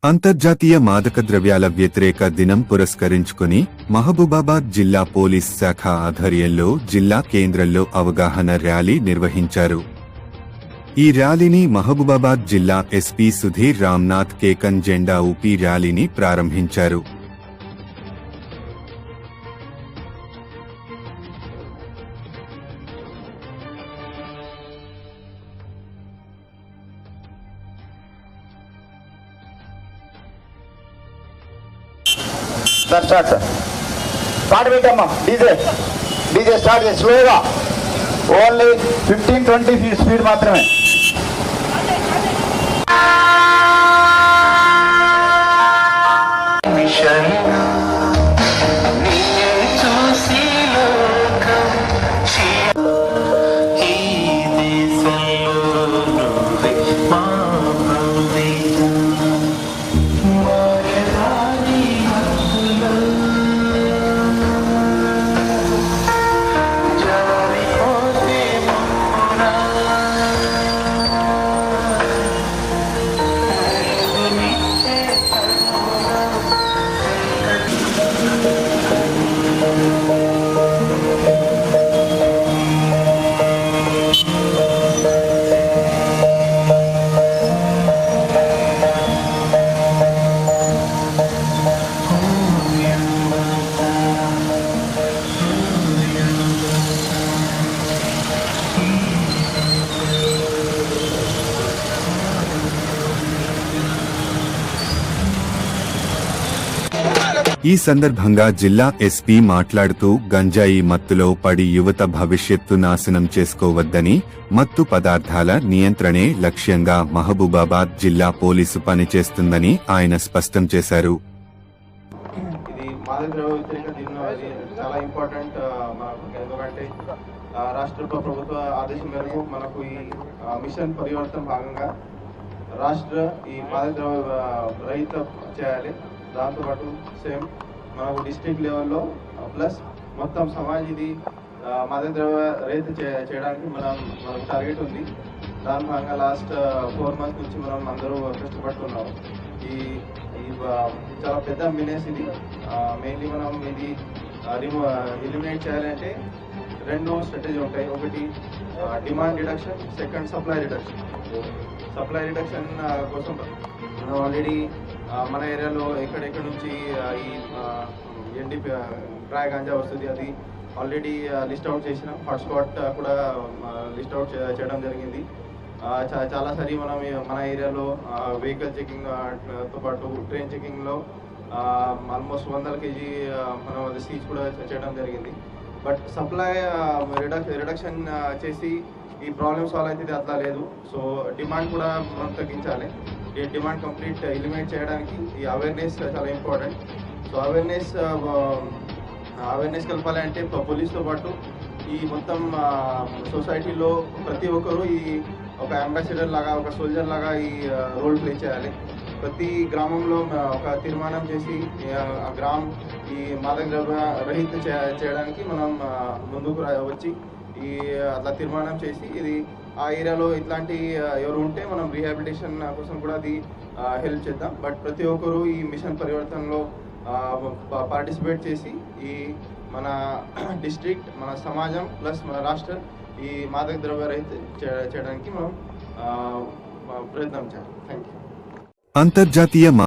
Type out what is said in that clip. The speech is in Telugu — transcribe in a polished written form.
అంతర్జాతీయ మాదక ద్రవ్యాల వ్యతిరేక దినం పురస్కరించుకుని మహబూబాబాద్ జిల్లా పోలీస్ శాఖ ఆధ్వర్యంలో జిల్లా కేంద్రంలో అవగాహన ర్యాలీ నిర్వహించారు. ఈ ర్యాలీని మహబూబాబాద్ జిల్లా ఎస్పీ సుధీర్ రామ్నాథ్ కేకన్ జెండా ఊపి ర్యాలీని ప్రారంభించారు. స్టార్ట్ పాట పెట్టమ్మా. డీజే స్టార్ట్ చేసి స్లోగా, ఓన్లీ 15-20 ఫీట్ స్పీడ్ మాత్రమే. ఈ సందర్భంగా జిల్లా ఎస్పీ మాట్లాడుతూ గంజాయి మత్తులో పడి యువత భవిష్యత్తు నాశనం చేసుకోవద్దని, మత్తు పదార్థాల నియంత్రణే లక్ష్యంగా మహబూబాబాద్ జిల్లా పోలీసు పనిచేస్తుందని ఆయన స్పష్టం చేశారు. ఇది మాదక ద్రవ్య వ్యతిరేక దినం చాలా ఇంపార్టెంట్ ఎందుకంటే రాష్ట్ర ప్రభుత్వ ఆదేశం మేరకు మనకు ఈ మిషన్ పరివర్తన భాగంగా రాష్ట్ర ఈ మాదక ద్రవ్య రహిత చేయాలి. దాంతోపాటు సేమ్ మనకు డిస్ట్రిక్ట్ లెవెల్లో ప్లస్ మొత్తం సమాజ్ ఇది మాదక ద్రవ్య రహిత చేయడానికి మనకు టార్గెట్ ఉంది. దాని భాగంగా లాస్ట్ 4 months నుంచి మనం అందరూ కష్టపడుతున్నాం. ఈ చాలా పెద్ద మినేస్ ఇది. మెయిన్లీ మనం ఇది ఎలిమినేట్ చేయాలంటే 2 స్ట్రాటజీ ఉంటాయి. ఒకటి demand reduction, second supply reduction. Supply reduction కోసం మనం ఆల్రెడీ మన ఏరియాలో ఎక్కడెక్కడ నుంచి ఈ ఎండి డ్రై గాంజా వస్తుంది అది ఆల్రెడీ లిస్ట్ అవుట్ చేసినాం. హాట్స్పాట్ కూడా లిస్ట్ అవుట్ చేయడం జరిగింది. చాలాసారి మనం మన ఏరియాలో వెహికల్ చెకింగ్తో పాటు ట్రైన్ చెకింగ్లో ఆల్మోస్ట్ 100 kg మనం అది సీజ్ కూడా చేయడం జరిగింది. బట్ సప్లై రిడక్షన్ చేసి ఈ ప్రాబ్లమ్ సాల్వ్ అయితే అట్లా లేదు. సో డిమాండ్ కూడా మనం తగ్గించాలి. ఈ డిమాండ్ కంప్లీట్ ఎలిమినేట్ చేయడానికి ఈ అవేర్నెస్ చాలా ఇంపార్టెంట్. సో అవేర్నెస్ కలపాలంటే పోలీస్తో పాటు ఈ మొత్తం సొసైటీలో ప్రతి ఒక్కరూ ఈ ఒక అంబాసిడర్ లాగా, ఒక సోల్జర్ లాగా ఈ రోల్ ప్లే చేయాలి. ప్రతి గ్రామంలో ఒక తీర్మానం చేసి ఆ గ్రామం ఈ మాదక ద్రవ్య రహిత చేయడానికి మనం ముందుకు వచ్చి ఈ అట్లా తీర్మానం చేసి ఇది ఆ ఏరియాలో ఇట్లాంటి ఎవరు ఉంటే మనం రీహాబిలిటేషన్ కోసం కూడా అది హెల్ప్ చేద్దాం. బట్ ప్రతి ఒక్కరూ ఈ మిషన్ పరివర్తనలో పార్టిసిపేట్ చేసి ఈ మన డిస్ట్రిక్ట్, మన సమాజం ప్లస్ మన రాష్ట్ర ఈ మాదక ద్రవ్య రహిత చేయడానికి మనం ప్రయత్నం చేయాలి. Thank you. అంతర్జాతీయ